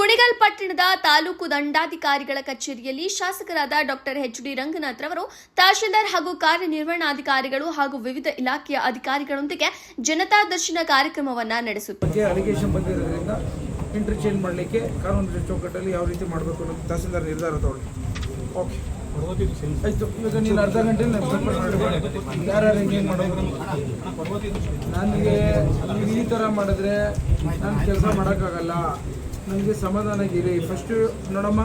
ಕುಣಿಗಲ್ ಪಟ್ಟಣದ ತಾಲೂಕು ದಂಡಾಧಿಕಾರಿಗಳ ಕಚೇರಿಯಲ್ಲಿ ಶಾಸಕರಾದ ಡಾಕ್ಟರ್ ಎಚ್.ಡಿ. ರಂಗನಾಥ್ ರವರು ತಹಶೀಲ್ದಾರ್ ಹಾಗೂ ಕಾರ್ಯನಿರ್ವಹಣಾಧಿಕಾರಿಗಳು ಹಾಗೂ ವಿವಿಧ ಇಲಾಖೆಯ ಅಧಿಕಾರಿಗಳೊಂದಿಗೆ ಜನತಾ ದರ್ಶನ ಕಾರ್ಯಕ್ರಮವನ್ನು ನಡೆಸುತ್ತಾರೆ. ಇಂಟರ್ಚೇಂಜ್ ಮಾಡಲಿಕ್ಕೆ ಕಾನೂನು ಚೌಕಟ್ಟಲ್ಲಿ ಯಾವ ರೀತಿ ಮಾಡಬೇಕು ಅನ್ನೋದು ತಹಸೀಲ್ದಾರ್ ನಿರ್ಧಾರ ತಗೊಳ್ಳಿ. ಓಕೆ ಆಯಿತು. ಇವಾಗ ನೀನು ಅರ್ಧ ಗಂಟೆಯಲ್ಲಿ ಯಾರ್ಯಾರು ಹೆಂಗೆ ಮಾಡೋದು ನನಗೆ ನೀವು ಈ ಥರ ಮಾಡಿದ್ರೆ ನಾನು ಕೆಲಸ ಮಾಡೋಕ್ಕಾಗಲ್ಲ. ನನಗೆ ಸಮಾಧಾನ ಇರಿ. ಫಸ್ಟು ನೋಡಮ್ಮ,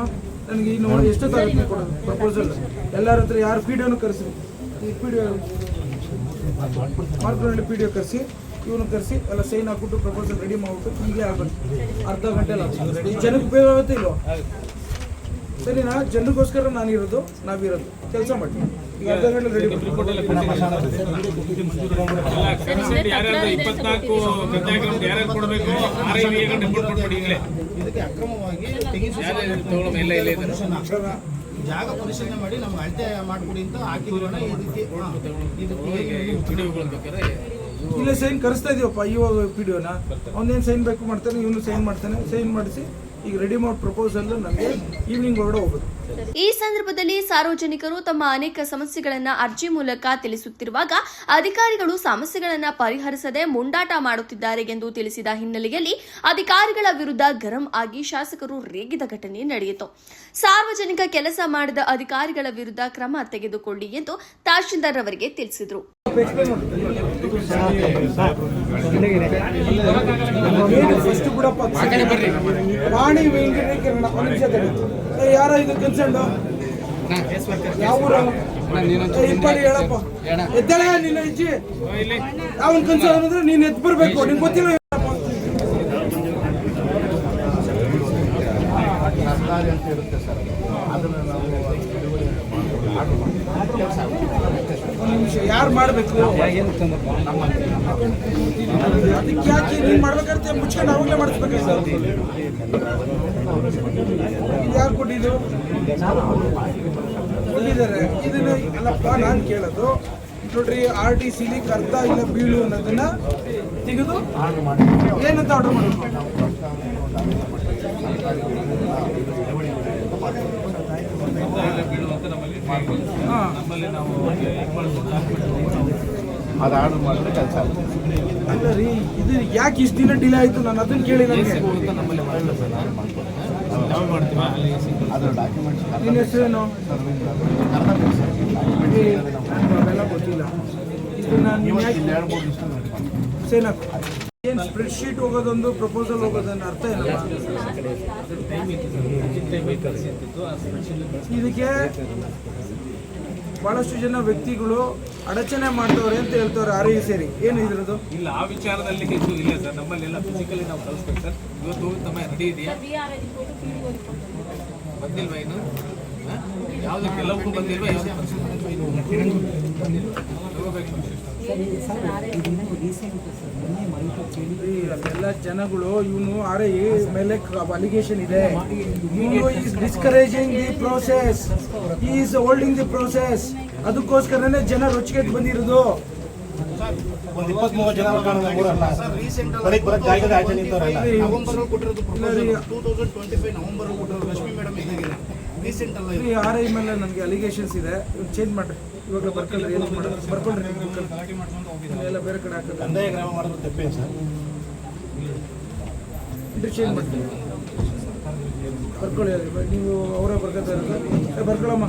ನನಗೆ ಇನ್ನು ಎಷ್ಟೊತ್ತಾಗುತ್ತೆ ಕೊಡೋದು ಪ್ರಪೋಸಲ್. ಎಲ್ಲರ ಹತ್ರ ಯಾರು ಪಿ ಡಿ ಒನು ಕರೆಸಿ, ಈ ಪಿ ಡಿ ಒ ಮಾರ್ಕ್ನಲ್ಲಿ ಪಿ ಡಿ ಒ ಕರೆಸಿ, ಇವನು ಕರೆಸಿ ಎಲ್ಲ ಸೈನ್ ಹಾಕ್ಬಿಟ್ಟು ಪ್ರಪೋಸಲ್ ರೆಡಿ ಮಾಡ್ಬಿಟ್ಟು ಹೀಗೆ ಆಗಬೇಕು. ಅರ್ಧ ಗಂಟೆಲಿ ಆಗ್ತದೆ. ಈ ಜನಕ್ಕೆ ಉಪಯೋಗ ಆಗುತ್ತೆ ಇಲ್ವೋ? ಸರಿನಾ? ಜನರಿಗೋಸ್ಕರ ನಾನಿರೋದು, ನಾವಿರೋದು ಕೆಲಸ ಮಾಡ್ತೀವಿ. ಈಗ ಅರ್ಧ ಗಂಟೆ ರೆಡಿ ಜಾಗ ಪರಿಶೀಲನೆ ಮಾಡಿ ನಮ್ಗೆ ಅಳತೆ ಮಾಡ್ಕೊಡಿ ಅಂತ ಹಾಕಿದ್ರೋಣ. ಇಲ್ಲೇ ಸೈನ್ ಕರೆಸ್ತಾ ಇದೀವಪ್ಪ. ಇವಾಗ ಪಿ ಡಿ ಒನ ಅವನೇನು ಸೈನ್ ಬೇಕು ಮಾಡ್ತಾನೆ, ಇವನು ಸೈನ್ ಮಾಡ್ತಾನೆ. ಸೈನ್ ಮಾಡಿಸಿ ಈಗ ರೆಡಿ ಮಾಡಿ ಪ್ರಪೋಸಲ್ ನಮಗೆ ಈವ್ನಿಂಗ್ ಹೊರಗಡೆ ಹೋಗೋದು. ಈ ಸಂದರ್ಭದಲ್ಲಿ ಸಾರ್ವಜನಿಕರು ತಮ್ಮ ಅನೇಕ ಸಮಸ್ಯೆಗಳನ್ನು ಅರ್ಜಿ ಮೂಲಕ ತಿಳಿಸುತ್ತಿರುವಾಗ ಅಧಿಕಾರಿಗಳು ಸಮಸ್ಯೆಗಳನ್ನು ಪರಿಹರಿಸದೆ ಮುಂದಾಟ ಮಾಡುತ್ತಿದ್ದಾರೆ ಎಂದು ತಿಳಿಸಿದ ಹಿನ್ನೆಲೆಯಲ್ಲಿ ಅಧಿಕಾರಿಗಳ ವಿರುದ್ಧ ಗರಂ ಆಗಿ ಶಾಸಕರು ರೇಗಿದ ಘಟನೆ ನಡೆಯಿತು. ಸಾರ್ವಜನಿಕ ಕೆಲಸ ಮಾಡಿದ ಅಧಿಕಾರಿಗಳ ವಿರುದ್ಧ ಕ್ರಮ ತೆಗೆದುಕೊಳ್ಳಿ ಎಂದು ತಹಶೀಲ್ದಾರ್ ಅವರಿಗೆ ತಿಳಿಸಿದರು. ಯಾರ ಇದು ಕನ್ಸರ್ನ್ ಯಾವ ಹೇಳಪ್ಪ ಎದ್ದಳ ನಿನ್ನ ಇಜ್ಜಿ ಯಾವ ಕನ್ಸರ್ನ್ ಅಂದ್ರೆ ನೀನ್ ಎದ್ದು ಬರ್ಬೇಕು. ನಿಮ್ಗೆ ಗೊತ್ತಿಲ್ಲ ಸರ್ಕಾರಿ ಅಂತ ಇರುತ್ತೆ ಸರ್. ಅದನ್ನ ನಾವು ಯಾರು ಮಾಡಬೇಕು? ಅದಕ್ಕೆ ಯಾಕೆ ನೀನು ಮಾಡ್ಬೇಕಾದ್ರೆ ಮುಚ್ಕೊಂಡು ಅವಾಗಲೇ ಮಾಡಿಸ್ಬೇಕು. ಯಾರು ಕೊಟ್ಟಿದ್ದು ಕೊಟ್ಟಿದ್ದಾರೆ ಇದನ್ನ ಅಲ್ಲಪ್ಪ. ನಾನು ಕೇಳೋದು ನೋಡ್ರಿ, ಆರ್ ಟಿ ಸಿಲಿ ಕರ್ತ ಇಲ್ಲ ಬೀಳು ಅನ್ನೋದನ್ನ ತೆಗೆದು ಏನಂತ ಆರ್ಡರ್ ಮಾಡಬೇಕು. ಅದು ಆರ್ಡರ್ ಮಾಡಿದ್ರೆ ಕೆಲಸ ಅಲ್ಲ ರೀ, ಇದು ಯಾಕೆ ಇಷ್ಟು ದಿನ ಡಿಲೇ ಆಯಿತು? ನಾನು ಅದನ್ನು ಕೇಳಿ ನನಗೆ ಅದರ ಡಾಕ್ಯುಮೆಂಟ್ಸ್. ನಿನ್ನ ಹೆಸರೇನು? ಅವೆಲ್ಲ ಗೊತ್ತಿಲ್ಲ. ಇದು ನಾನು ಸೇನಾಕು ಏನು ಸ್ಪ್ರೆಡ್ ಶೀಟ್ ಹೋಗೋದೊಂದು, ಪ್ರಪೋಸಲ್ ಹೋಗೋದನ್ನ ಅರ್ಥ ಏನಲ್ಲ. ಇದಕ್ಕೆ ಬಹಳಷ್ಟು ಜನ ವ್ಯಕ್ತಿಗಳು ಅಡಚಣೆ ಮಾಡ್ತವ್ರೆ ಅಂತ ಹೇಳ್ತವ್ರೆ. ಆರ್ ಐ ಸೇರಿ ಏನು ಇದ್ರದ್ದು ಇಲ್ಲ, ಆ ವಿಚಾರದಲ್ಲಿ ಹೆಚ್ಚು ಇಲ್ಲ ಸರ್. ನಮ್ಮಲ್ಲಿ ಎಲ್ಲ ಫಿಸಿಕಲಿ ನಾವು ಕಳಿಸ್ಬೇಕು ಸರ್. ಇವತ್ತು ತಮ್ಮ ರೆಡಿ ಇದೆಯಾ? ಬಂದಿಲ್ವಾ ಇನ್ನು? ಯಾವುದು ಕೆಲವಕ್ಕೂ ಬಂದಿಲ್ವಾ? ಅಲ್ಲೆಲ್ಲ ಜನಗಳು ಇವನು ಆರ್ ಐ ಮೇಲೆ ಅಲಿಗೇಷನ್ ಇದೆ. ಇವನು is discouraging the process, is holding the process. ಅದಕ್ಕೋಸ್ಕರನೇ ಜನ ರೊಚ್ಚಿಗೆದ್ದು ಬಂದಿರೋದು. ಒಂದು 20-30 ಜನ ನವೆಂಬರ್ ಕೊಟ್ಟಿರೋದು ಪ್ರಪೋಸಲ್ 2025 ನವೆಂಬರ್ ಕೊಟ್ಟಿರೋದು. ಲಕ್ಷ್ಮಿ ಮೇಡಮ್ ಇದಾಗಿದೆ ರೀಸೆಂಟ್ ಅಲ್ಲ. ಆರ್ ಐ ಮೇಲೆ ನನಗೆ ಅಲಿಗೇಷನ್ಸ್ ಇದೆ. ಚೇಂಜ್ ಮಾಡ್ರಿ. ಇವಾಗ ಬರ್ಕೊಳ್ರಿ, ಏನು ಮಾಡೋದು ಬರ್ಕೊಂಡ್ರಿ. ಎಲ್ಲ ಬೇರೆ ಕಡೆ ಹಾಕೋದು ಕಂದಾಯ ಗ್ರಾಮ ಮಾಡೋದು ತಪ್ಪೇನು ಸರ್? ಚೇಂಜ್ ಮಾಡ್ತೀವಿ. ಬರ್ಕೊಳ್ಳಿ. ನೀವು ಅವರೇ ಬರ್ಕೊತಾ ಇರೋದು. ಬರ್ಕೊಳಮ್ಮ.